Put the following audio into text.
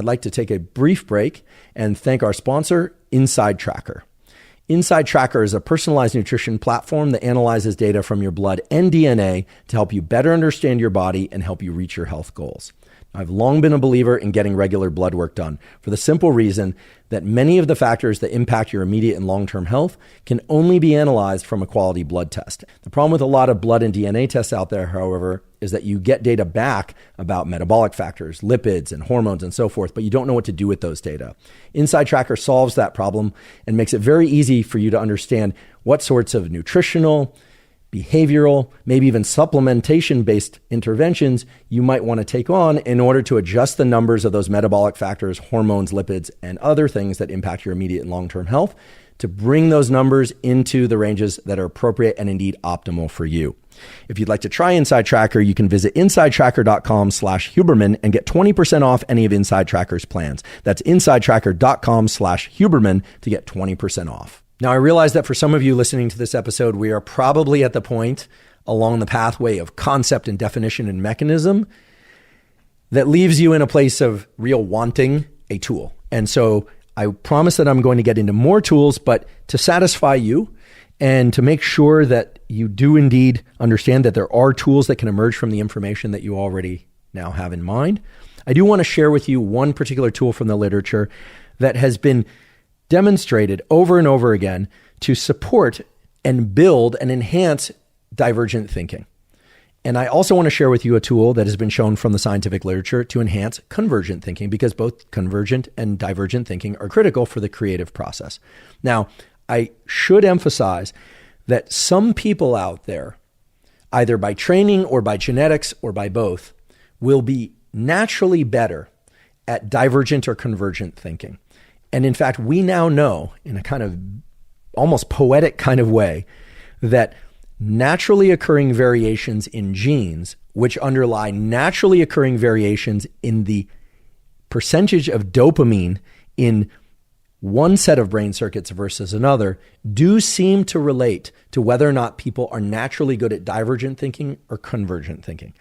I'd like to take a brief break and thank our sponsor, Inside Tracker. Inside Tracker is a personalized nutrition platform that analyzes data from your blood and DNA to help you better understand your body and help you reach your health goals. I've long been a believer in getting regular blood work done for the simple reason that many of the factors that impact your immediate and long-term health can only be analyzed from a quality blood test. The problem with a lot of blood and DNA tests out there, however, is that you get data back about metabolic factors, lipids, and hormones and so forth, but you don't know what to do with those data. Inside Tracker solves that problem and makes it very easy for you to understand what sorts of nutritional, behavioral, maybe even supplementation-based interventions you might want to take on in order to adjust the numbers of those metabolic factors, hormones, lipids, and other things that impact your immediate and long-term health to bring those numbers into the ranges that are appropriate and indeed optimal for you. If you'd like to try Inside Tracker, you can visit insidetracker.com/Huberman and get 20% off any of Inside Tracker's plans. That's insidetracker.com/Huberman to get 20% off. Now, I realize that for some of you listening to this episode, we are probably at the point along the pathway of concept and definition and mechanism that leaves you in a place of real wanting a tool. And so I promise that I'm going to get into more tools, but to satisfy you and to make sure that you do indeed understand that there are tools that can emerge from the information that you already now have in mind, I do want to share with you one particular tool from the literature that has been demonstrated over and over again to support and build and enhance divergent thinking. And I also want to share with you a tool that has been shown from the scientific literature to enhance convergent thinking, because both convergent and divergent thinking are critical for the creative process. Now, I should emphasize that some people out there, either by training or by genetics or by both, will be naturally better at divergent or convergent thinking. And in fact, we now know in a kind of almost poetic kind of way that naturally occurring variations in genes, which underlie naturally occurring variations in the percentage of dopamine in one set of brain circuits versus another, do seem to relate to whether or not people are naturally good at divergent thinking or convergent thinking.